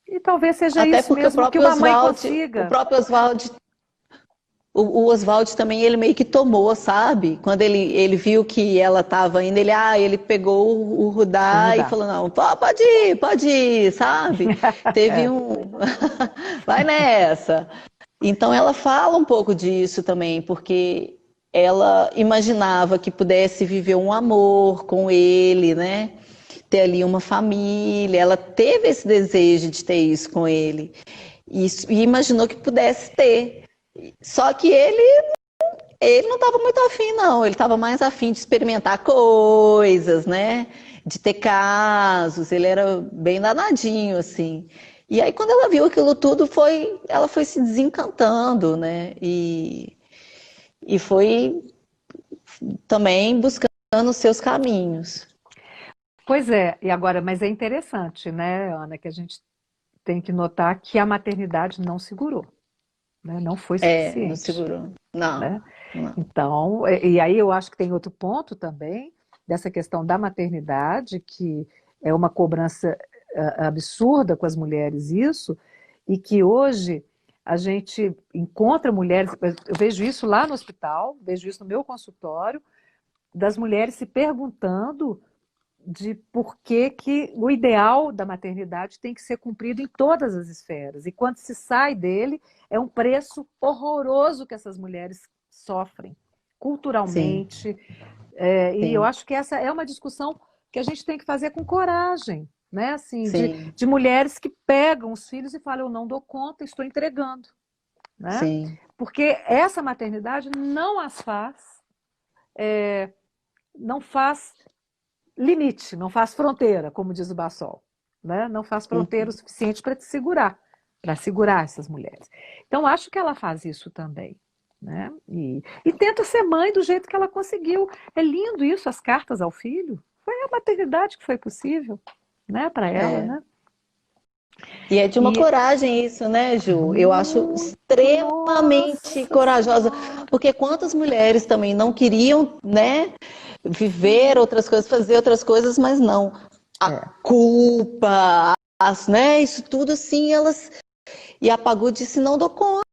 [SPEAKER 4] E talvez seja
[SPEAKER 5] Até
[SPEAKER 4] isso
[SPEAKER 5] porque
[SPEAKER 4] mesmo que uma mãe consiga.
[SPEAKER 5] O próprio Oswald, o Oswald também, ele meio que tomou, sabe? Quando ele viu que ela estava indo, ele pegou o Rudá e falou, não, pode ir, sabe? Teve vai nessa. Então ela fala um pouco disso também, porque ela imaginava que pudesse viver um amor com ele, né? Ter ali uma família, ela teve esse desejo de ter isso com ele e imaginou que pudesse ter. Só que ele não estava muito afim, não. Ele estava mais afim de experimentar coisas, né? De ter casos. Ele era bem danadinho, assim. E aí, quando ela viu aquilo tudo, ela foi se desencantando, né? E foi também buscando os seus caminhos.
[SPEAKER 4] Pois é, e agora, mas é interessante, né, Ana, que a gente tem que notar que a maternidade não segurou, né? Não foi suficiente.
[SPEAKER 5] Não segurou. Não,
[SPEAKER 4] né?
[SPEAKER 5] não.
[SPEAKER 4] Então, e aí eu acho que tem outro ponto também, dessa questão da maternidade, que é uma cobrança absurda com as mulheres isso, e que hoje a gente encontra mulheres, eu vejo isso lá no hospital, vejo isso no meu consultório, das mulheres se perguntando de por que o ideal da maternidade tem que ser cumprido em todas as esferas. E quando se sai dele, é um preço horroroso que essas mulheres sofrem, culturalmente. E eu acho que essa é uma discussão que a gente tem que fazer com coragem, né? Assim, de mulheres que pegam os filhos e falam, eu não dou conta, estou entregando. Né?
[SPEAKER 5] Sim.
[SPEAKER 4] Porque essa maternidade não as faz, não faz limite, não faz fronteira, como diz o Bassol, né? Não faz fronteira o suficiente para segurar essas mulheres. Então, acho que ela faz isso também. Né? E tenta ser mãe do jeito que ela conseguiu. É lindo isso, as cartas ao filho. Foi a maternidade que foi possível, né, para ela, né?
[SPEAKER 5] E é de uma coragem isso, né, Ju? Eu acho extremamente corajosa, porque quantas mulheres também não queriam, né, viver outras coisas, fazer outras coisas, mas não. A culpa, né, isso tudo assim, elas... E a Pagu disse, não dou conta.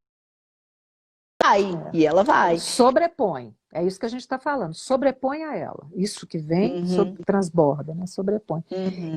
[SPEAKER 5] E ela vai.
[SPEAKER 4] Sobrepõe. É isso que a gente está falando. Sobrepõe a ela. Isso que vem, transborda, né? Sobrepõe.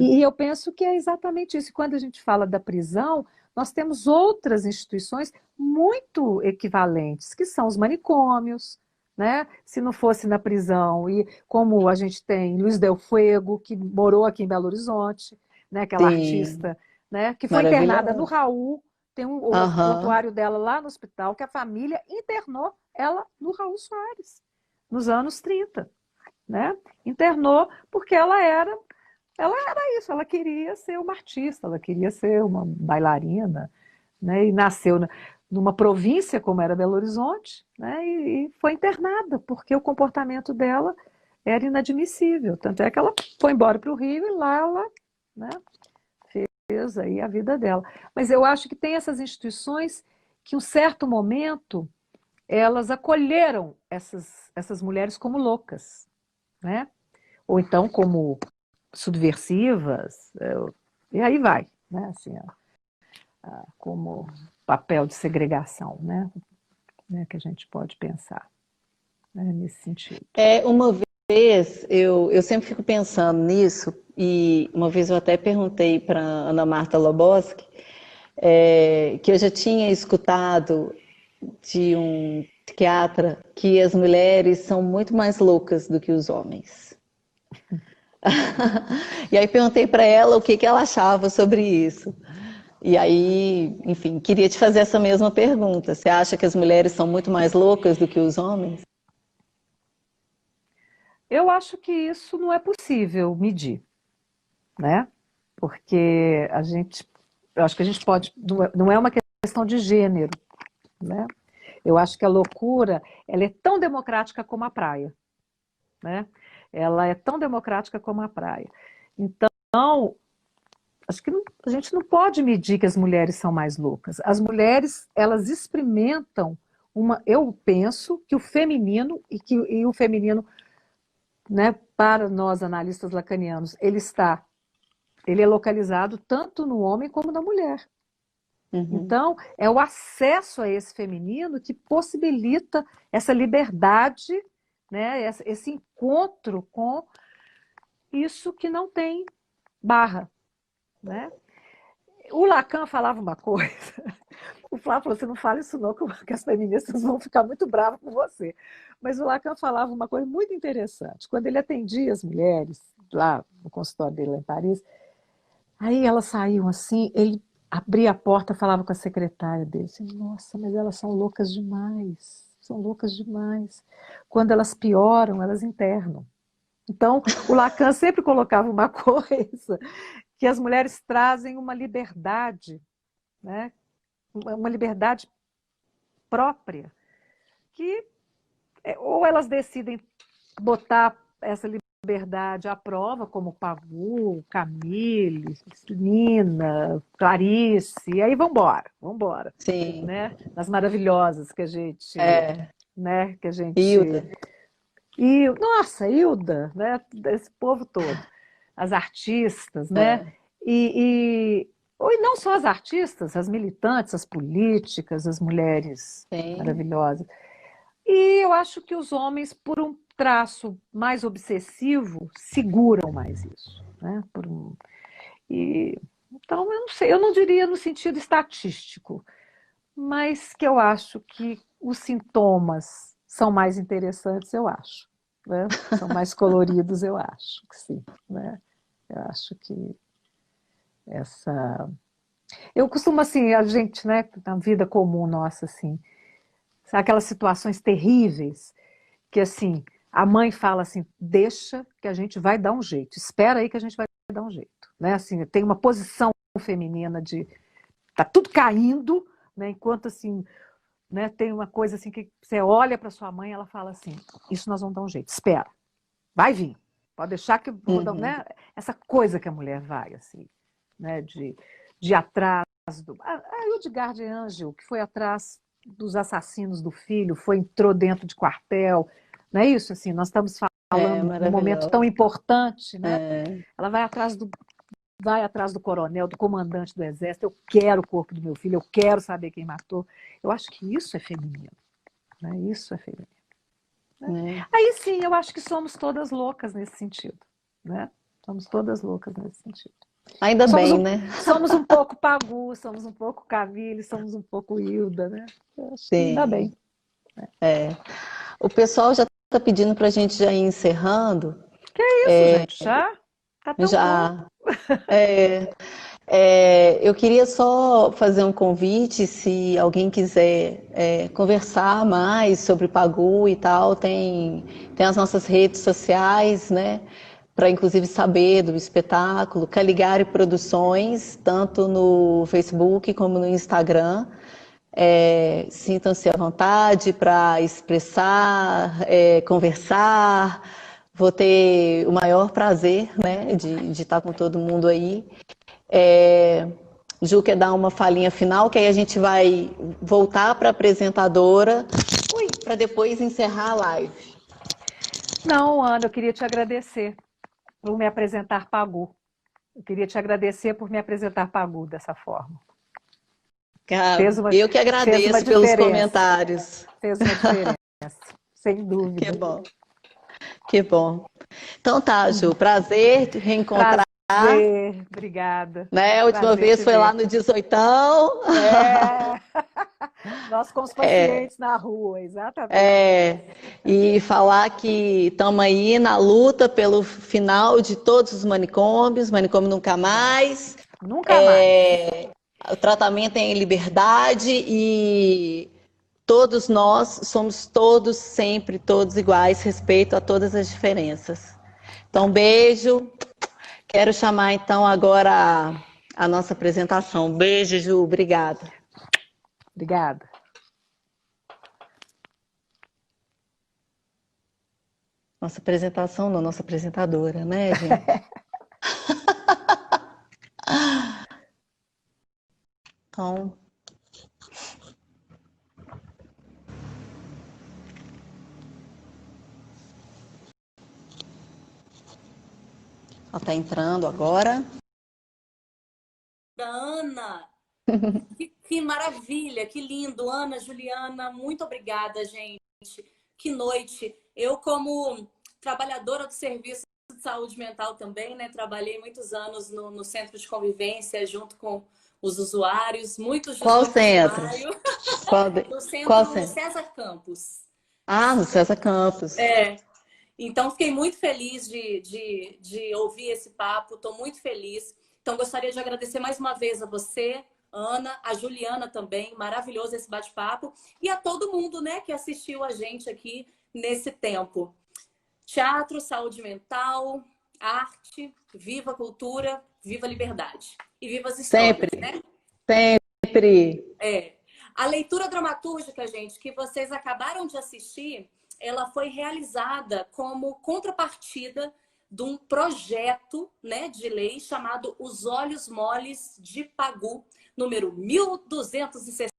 [SPEAKER 4] E eu penso que é exatamente isso. Quando a gente fala da prisão, nós temos outras instituições muito equivalentes, que são os manicômios, né? Se não fosse na prisão, e como a gente tem Luiz Del Fuego, que morou aqui em Belo Horizonte, né? Aquela artista, né? Que foi internada no Raul. Tem o prontuário dela lá no hospital, que a família internou ela no Raul Soares, nos anos 30. Né? Internou porque ela era isso, ela queria ser uma artista, ela queria ser uma bailarina, né? E nasceu numa província como era Belo Horizonte, né? E foi internada, porque o comportamento dela era inadmissível. Tanto é que ela foi embora para o Rio e lá ela, né, fez aí a vida dela. Mas eu acho que tem essas instituições que, em um certo momento, elas acolheram essas mulheres como loucas, né? Ou então como subversivas, e aí vai, né? Assim, como papel de segregação, né? Que a gente pode pensar, né, nesse sentido.
[SPEAKER 5] Uma vez, eu sempre fico pensando nisso, e uma vez eu até perguntei para Ana Marta Loboski, que eu já tinha escutado de um psiquiatra que as mulheres são muito mais loucas do que os homens. E aí perguntei para ela o que ela achava sobre isso. E aí, enfim, queria te fazer essa mesma pergunta. Você acha que as mulheres são muito mais loucas do que os homens?
[SPEAKER 4] Eu acho que isso não é possível medir, né? Porque eu acho que a gente pode, não é uma questão de gênero, né? Eu acho que a loucura, ela é tão democrática como a praia, né? Ela é tão democrática como a praia. Então, acho que a gente não pode medir que as mulheres são mais loucas. As mulheres, elas experimentam eu penso que o feminino e o feminino, né, para nós analistas lacanianos, ele é localizado tanto no homem como na mulher. Então, é o acesso a esse feminino que possibilita essa liberdade, né, esse encontro com isso que não tem barra, né? O Lacan falava uma coisa, o Flávio falou, você não fala isso não, que as feministas vão ficar muito bravas com você. Mas o Lacan falava uma coisa muito interessante. Quando ele atendia as mulheres, lá no consultório dele lá em Paris, aí elas saíam assim, ele abria a porta, falava com a secretária dele, assim, nossa, mas elas são loucas demais, são loucas demais. Quando elas pioram, elas internam. Então, o Lacan sempre colocava uma coisa, que as mulheres trazem uma liberdade, né? Uma liberdade própria, que ou elas decidem botar essa liberdade à prova, como Pavô, Camille, Nina, Clarice, e aí vambora.
[SPEAKER 5] Sim.
[SPEAKER 4] Né? Nas maravilhosas que a gente... Né? Que a gente...
[SPEAKER 5] Hilda.
[SPEAKER 4] Nossa, Hilda, né? Esse povo todo. As artistas, né? Ou não só as artistas, as militantes, as políticas, as mulheres maravilhosas. E eu acho que os homens, por um traço mais obsessivo, seguram mais isso, né? Então, eu não sei, eu não diria no sentido estatístico, mas que eu acho que os sintomas são mais interessantes, eu acho. Né? São mais coloridos, eu acho que sim. Né? Eu acho que eu costumo, assim, a gente, né, na vida comum nossa, assim, aquelas situações terríveis que, assim, a mãe fala assim, deixa que a gente vai dar um jeito, espera aí que a gente vai dar um jeito, né? Assim, tem uma posição feminina de tá tudo caindo, né? Enquanto, assim, né, tem uma coisa assim que você olha para sua mãe e ela fala assim, isso nós vamos dar um jeito, espera, vai vir, pode deixar que vou dar, né? Essa coisa que a mulher vai, assim, né, de ir atrás a Hildegard de Angel, que foi atrás dos assassinos do filho, entrou dentro de quartel, não é isso? Assim, nós estamos falando de um momento tão importante, né? Ela vai atrás do coronel, do comandante do exército, eu quero o corpo do meu filho, eu quero saber quem matou. Eu acho que isso é feminino, né? Isso é feminino. Né? Aí sim, eu acho que somos todas loucas nesse sentido, né? Somos todas loucas nesse sentido.
[SPEAKER 5] Ainda bem, né?
[SPEAKER 4] Somos um pouco Pagu, somos um pouco Camille, somos um pouco Hilda, né? Ainda bem.
[SPEAKER 5] O pessoal já está pedindo para a gente já ir encerrando.
[SPEAKER 4] Que é isso, gente? Já? Tá tão
[SPEAKER 5] Já. Eu queria só fazer um convite, se alguém quiser conversar mais sobre Pagu e tal, tem as nossas redes sociais, né? Para inclusive saber do espetáculo, Caligari Produções, tanto no Facebook como no Instagram. Sintam-se à vontade para expressar, conversar. Vou ter o maior prazer, né, de estar com todo mundo aí. Ju quer dar uma falinha final, que aí a gente vai voltar para a apresentadora para depois encerrar a live.
[SPEAKER 4] Não, Ana, eu queria te agradecer por me apresentar Pagu. Eu queria te agradecer por me apresentar Pagu dessa forma.
[SPEAKER 5] Eu que
[SPEAKER 4] fez uma
[SPEAKER 5] agradeço pelos
[SPEAKER 4] diferença.
[SPEAKER 5] comentários.
[SPEAKER 4] Fez uma diferença, sem dúvida.
[SPEAKER 5] Que bom. Que bom. Então tá, Ju, prazer te reencontrar.
[SPEAKER 4] Prazer, obrigada.
[SPEAKER 5] Né? A última
[SPEAKER 4] Prazer
[SPEAKER 5] vez
[SPEAKER 4] te
[SPEAKER 5] foi
[SPEAKER 4] ver.
[SPEAKER 5] lá no 18ão.
[SPEAKER 4] É. Nós com os pacientes na rua, exatamente.
[SPEAKER 5] E falar que estamos aí na luta pelo final de todos os manicômios, manicômio nunca mais.
[SPEAKER 4] Nunca mais.
[SPEAKER 5] O tratamento é em liberdade e todos nós somos todos, sempre todos iguais, respeito a todas as diferenças. Então, beijo. Quero chamar então agora a nossa apresentação. Beijo, Ju. Obrigada.
[SPEAKER 4] Obrigada.
[SPEAKER 5] Nossa apresentação, não, nossa apresentadora, né, gente? Então, ela está entrando agora.
[SPEAKER 1] Ana, que maravilha, que lindo. Ana, Juliana, muito obrigada, gente. Que noite. Eu, como trabalhadora do serviço de saúde mental também, né? Trabalhei muitos anos no centro de convivência junto com os usuários, muitos de
[SPEAKER 5] Qual centro?
[SPEAKER 1] No
[SPEAKER 5] Qual
[SPEAKER 1] centro
[SPEAKER 5] centro?
[SPEAKER 1] César Campos.
[SPEAKER 5] Ah, no César Campos.
[SPEAKER 1] Então, fiquei muito feliz de ouvir esse papo, estou muito feliz. Então, gostaria de agradecer mais uma vez a você, Ana, a Juliana também, maravilhoso esse bate-papo, e a todo mundo, né, que assistiu a gente aqui nesse tempo. Teatro, saúde mental, arte, viva a cultura, viva a liberdade. E viva as histórias,
[SPEAKER 5] Sempre,
[SPEAKER 1] né?
[SPEAKER 5] sempre.
[SPEAKER 1] A leitura dramatúrgica, gente, que vocês acabaram de assistir, ela foi realizada como contrapartida de um projeto, né, de lei chamado Os Olhos Moles de Pagu, número 1260.